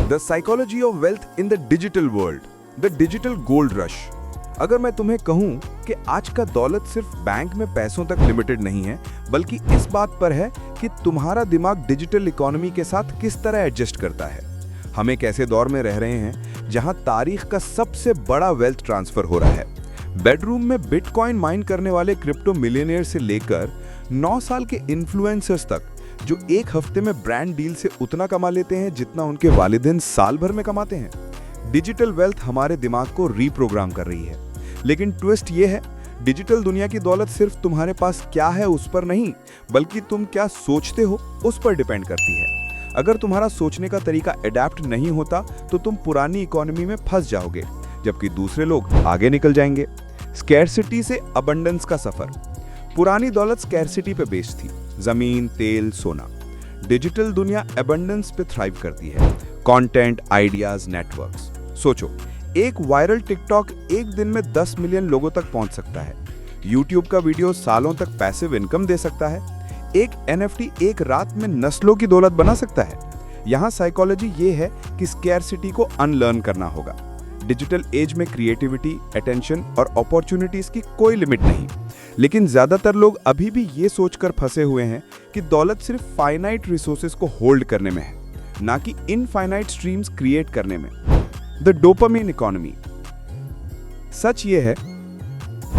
The psychology of wealth in the digital world, the digital gold rush. अगर मैं तुम्हें कहूं कि आज का दौलत सिर्फ बैंक में पैसों तक लिमिटेड नहीं है, बल्कि इस बात पर है कि तुम्हारा दिमाग डिजिटल इकोनॉमी के साथ किस तरह एडजस्ट करता है। हम एक ऐसे दौर में रह रहे हैं जहां तारीख का सबसे बड़ा वेल्थ ट्रांसफर हो रहा है। बेडरूम में बिटकॉइन माइन करने वाले क्रिप्टो मिलियनियर से लेकर 9 साल के इन्फ्लुएंसर्स तक, जो एक हफ्ते में ब्रांड डील से उतना कमा लेते हैं जितना उनके वालिदैन साल भर में कमाते हैं। डिजिटल वेल्थ हमारे दिमाग को रीप्रोग्राम कर रही है। लेकिन ट्विस्ट ये है, डिजिटल दुनिया की दौलत सिर्फ तुम्हारे पास क्या है उस पर नहीं, बल्कि तुम क्या सोचते हो उस पर डिपेंड करती है। अगर तुम्हारा सोचने का तरीका अडेप्ट नहीं होता तो तुम पुरानी इकोनॉमी में फंस जाओगे, जबकि दूसरे लोग आगे निकल जाएंगे। स्कैरसिटी से अबंडेंस का सफर। पुरानी दौलत स्कैरसिटी पे बेस्ड थी, जमीन, तेल, सोना। डिजिटल दुनिया अबंडेंस पे थ्राइव करती है, कंटेंट, आइडियाज, नेटवर्क्स। सोचो, एक वायरल टिकटॉक एक दिन में 10 मिलियन लोगों तक पहुंच सकता है। यूट्यूब का वीडियो सालों तक पैसिव इनकम दे सकता है। एक एनएफटी एक रात में नस्लों की दौलत बना सकता है। यहाँ साइकोलॉजी ये है कि स्कैरसिटी को अनलर्न करना होगा। डिजिटल एज में क्रिएटिविटी, अटेंशन और अपॉर्चुनिटीज की कोई लिमिट नहीं, लेकिन ज्यादातर लोग अभी भी ये सोचकर फंसे हुए हैं कि दौलत सिर्फ फाइनाइट रिसोर्सेज को होल्ड करने में है, ना कि इनफाइनाइट स्ट्रीम्स क्रिएट करने में। The dopamine economy. सच ये है,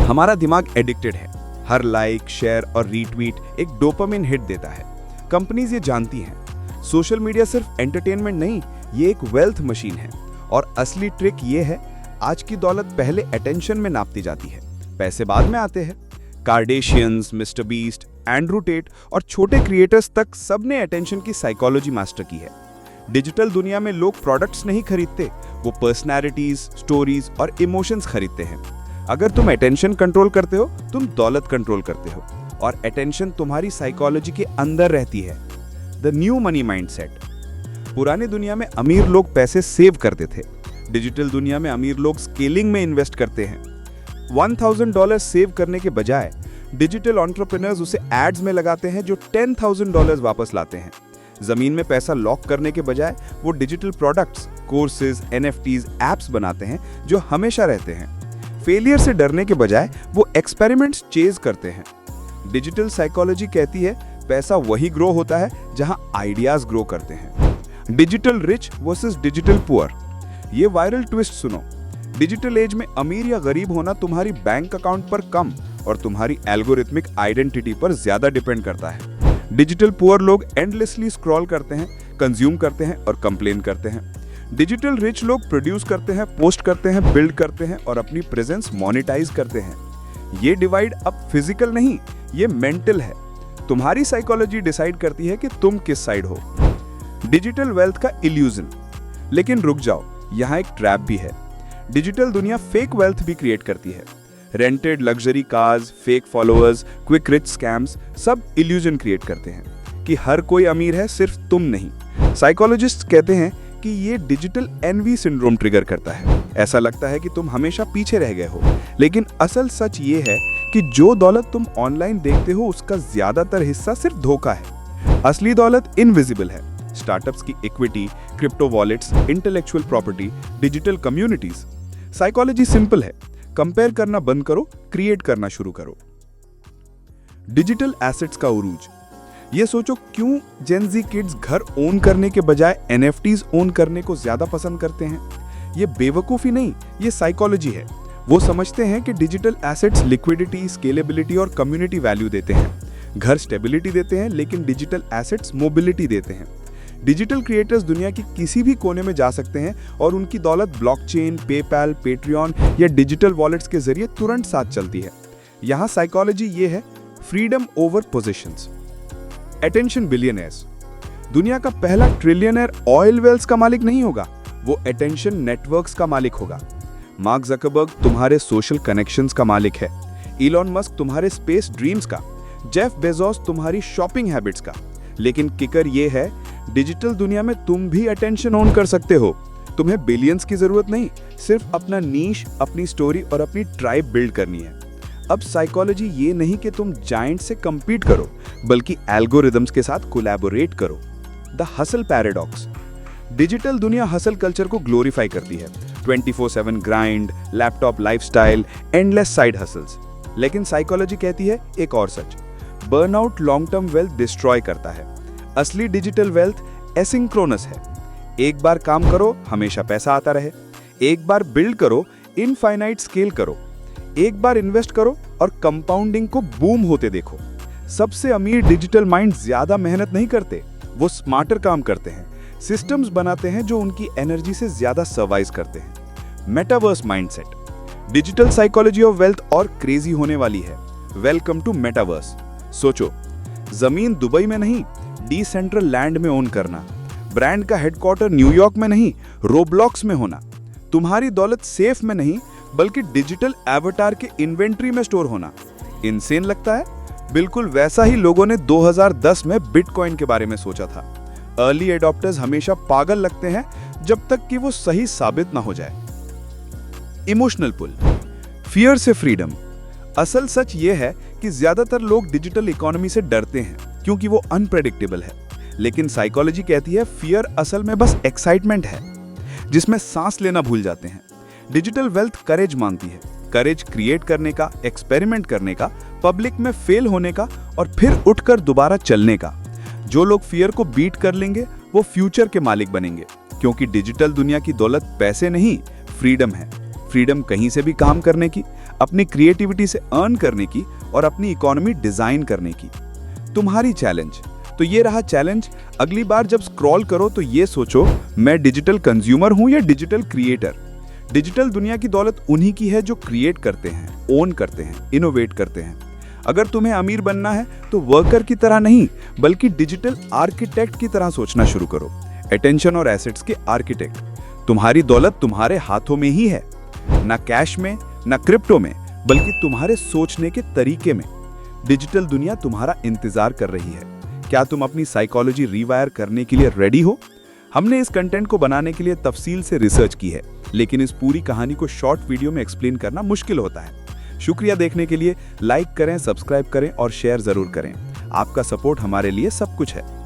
हमारा दिमाग एडिक्टेड है। हर लाइक, शेयर और रीट्वीट एक डोपामिन हिट देता है। कंपनीज ये जानती हैं। सोशल मीडिया सिर्फ एंटरटेनमेंट नहीं, ये एक वेल्थ मशीन है। और असली ट्रिक ये है, आज की दौलत पहले अटेंशन में नापती जाती है, पैसे बाद में आते हैं। कार्डेशियंस, मिस्टर बीस्ट, एंड्रू टेट और छोटे क्रिएटर्स तक सबने अटेंशन की साइकोलॉजी मास्टर की है। डिजिटल दुनिया में लोग प्रोडक्ट्स नहीं खरीदते, वो पर्सनैलिटीज, स्टोरीज और इमोशंस खरीदते हैं। अगर तुम अटेंशन कंट्रोल करते हो, तुम दौलत कंट्रोल करते हो, और अटेंशन तुम्हारी साइकोलॉजी के अंदर रहती है। The new money mindset. पुरानी दुनिया में अमीर लोग पैसे सेव करते थे, डिजिटल दुनिया में अमीर लोग स्केलिंग में इन्वेस्ट करते हैं। $1000 सेव करने के बजाय डिजिटल एंटरप्रेन्योर्स उसे एड्स में लगाते हैं जो $10,000 वापस लाते हैं। जमीन में पैसा लॉक करने के बजाय वो digital products, courses, NFTs, apps बनाते हैं जो हमेशा रहते हैं। फेलियर से डरने के बजाय वो एक्सपेरिमेंट्स चेज करते हैं। डिजिटल साइकोलॉजी कहती है, पैसा वही ग्रो होता है जहां आइडियाज ग्रो करते हैं। Digital rich versus digital poor. ये वायरल ट्विस्ट सुनो। डिजिटल एज में अमीर या गरीब होना तुम्हारी बैंक अकाउंट पर कम और तुम्हारी एल्गोरिथमिक आइडेंटिटी पर ज्यादा डिपेंड करता है। डिजिटल पुअर लोग एंडलेसली स्क्रॉल करते हैं, कंज्यूम करते हैं और कंप्लेन करते हैं। डिजिटल रिच लोग प्रोड्यूस करते हैं, पोस्ट करते हैं, बिल्ड करते हैं और अपनी प्रेजेंस मोनेटाइज करते हैं। ये डिवाइड अब फिजिकल नहीं, ये मेंटल है। तुम्हारी साइकोलॉजी डिसाइड करती है कि तुम किस साइड हो। डिजिटल वेल्थ का इल्यूजन। लेकिन रुक जाओ, यहाँ एक ट्रैप भी है। डिजिटल दुनिया फेक वेल्थ भी क्रिएट करती है। Rented luxury cars, fake followers, quick rich scams सब इल्यूजन क्रिएट करते हैं कि हर कोई अमीर है, सिर्फ तुम नहीं। साइकोलॉजिस्ट कहते हैं कि ये डिजिटल एनवी सिंड्रोम ट्रिगर करता है। ऐसा लगता है कि तुम हमेशा पीछे रह गए हो, लेकिन असल सच ये है कि जो दौलत तुम ऑनलाइन देखते हो उसका ज्यादातर हिस्सा सिर्फ धोखा है। असली दौलत इनविजिबल है। स्टार्टअप्स की equity, crypto wallets, intellectual property, digital communities. Psychology simple है, कंपेयर करना बंद करो, क्रिएट करना शुरू करो। डिजिटल एसेट्स का उरूज। ये सोचो, क्यों जेन ज़ी किड्स घर ओन करने के बजाय एनएफटीज ओन करने को ज्यादा पसंद करते हैं? ये बेवकूफी नहीं, ये साइकोलॉजी है। वो समझते हैं कि डिजिटल एसेट्स लिक्विडिटी, स्केलेबिलिटी और कम्युनिटी वैल्यू देते हैं। घर स्टेबिलिटी देते हैं, लेकिन डिजिटल एसेट्स मोबिलिटी देते हैं। डिजिटल क्रिएटर्स दुनिया की किसी भी कोने में जा सकते हैं और उनकी दौलत ब्लॉकचेन, पेपैल, पेट्रियन या डिजिटल वॉलेट्स के जरिए तुरंत साथ चलती है। यहाँ साइकोलॉजी ये है, freedom over positions. Attention billionaires. दुनिया का पहला ट्रिलियनर ऑयल वेल्स का मालिक नहीं होगा, वो अटेंशन नेटवर्क्स का मालिक होगा। मार्क ज़करबर्ग तुम्हारे सोशल कनेक्शंस का मालिक है। इलॉन मस्क तुम्हारे स्पेस ड्रीम्स का। जेफ बेजोस तुम्हारी शॉपिंग हैबिट्स का। लेकिन किकर ये है, डिजिटल दुनिया में तुम भी अटेंशन ऑन कर सकते हो। तुम्हें बिलियंस की जरूरत नहीं, सिर्फ अपना नीश, अपनी स्टोरी और अपनी ट्राइब बिल्ड करनी है। अब साइकोलॉजी ये नहीं कि तुम जायंट से compete करो, बल्कि एल्गोरिदम्स के साथ कोलैबोरेट करो। The hustle paradox. डिजिटल दुनिया हसल कल्चर को ग्लोरीफाई करती है। 24/7 grind, laptop lifestyle, endless side hustles. लेकिन साइकोलॉजी कहती है एक और सच, burnout long term wealth destroy करता है। असली डिजिटल वेल्थ एसिंक्रोनस है। एक बार काम करो, हमेशा पैसा आता रहे। एक बार बिल्ड करो, इनफाइनाइट स्केल करो। एक बार इन्वेस्ट करो और कंपाउंडिंग को बूम होते देखो। सबसे अमीर डिजिटल माइंड ज्यादा मेहनत नहीं करते, वो स्मार्टर काम करते हैं, सिस्टम्स बनाते हैं जो उनकी एनर्जी से ज्यादा सर्वाइव करते हैं। Metaverse mindset. Digital psychology of wealth और क्रेजी होने वाली है। Welcome to metaverse. सोचो, जमीन दुबई में नहीं, डिसेंट्रल लैंड में ओन करना। ब्रांड का हेडक्वार्टर न्यूयॉर्क में नहीं, रोब्लॉक्स में होना। तुम्हारी दौलत सेफ में नहीं, बल्कि डिजिटल एवटार के इन्वेंट्री में स्टोर होना। इनसेन लगता है? बिल्कुल वैसा ही लोगों ने 2010 में बिटकॉइन के बारे में सोचा था। अर्ली एडॉप्टर्स हमेशा पागल लगते हैं जब तक कि वो सही साबित ना हो जाए। इमोशनल पुल। फियर से फ्रीडम। असल सच ये है कि ज्यादातर लोग डिजिटल इकोनॉमी से डरते हैं क्योंकि वो अनप्रेडिक्टेबल है। लेकिन साइकोलॉजी कहती है फियर असल में बस एक्साइटमेंट है जिसमें सांस लेना भूल जाते हैं। डिजिटल वेल्थ करेज मांगती है। करेज क्रिएट करने का, एक्सपेरिमेंट करने का, पब्लिक में फेल होने का और फिर उठकर दोबारा चलने का। जो लोग फियर को बीट कर लेंगे वो फ्यूचर के मालिक बनेंगे, क्योंकि डिजिटल दुनिया की दौलत पैसे नहीं, फ्रीडम है। फ्रीडम कहीं से भी काम करने की, अपनी क्रिएटिविटी से अर्न करने की और अपनी इकोनॉमी डिजाइन करने की। तुम्हारी चैलेंज तो ये रहा चैलेंज, अगली बार जब स्क्रॉल करो तो ये सोचो, मैं डिजिटल कंज्यूमर हूं या डिजिटल क्रिएटर। डिजिटल दुनिया की दौलत उन्हीं की है जो क्रिएट करते हैं, ओन करते हैं, इनोवेट करते हैं। अगर तुम्हें अमीर बनना है तो वर्कर की तरह नहीं, बल्कि डिजिटल आर्किटेक्ट की तरह सोचना शुरू करो। अटेंशन और एसेट्स के आर्किटेक्ट। तुम्हारी दौलत तुम्हारे हाथों में ही है, ना कैश में, ना क्रिप्टो में, बल्कि तुम्हारे सोचने के तरीके में। डिजिटल दुनिया तुम्हारा इंतजार कर रही है। क्या तुम अपनी साइकोलॉजी रीवायर करने के लिए रेडी हो? हमने इस कंटेंट को बनाने के लिए तफसील से रिसर्च की है, लेकिन इस पूरी कहानी को शॉर्ट वीडियो में एक्सप्लेन करना मुश्किल होता है। शुक्रिया देखने के लिए। लाइक करें, सब्सक्राइब करें और शेयर जरूर करें। आपका सपोर्ट हमारे लिए सब कुछ है।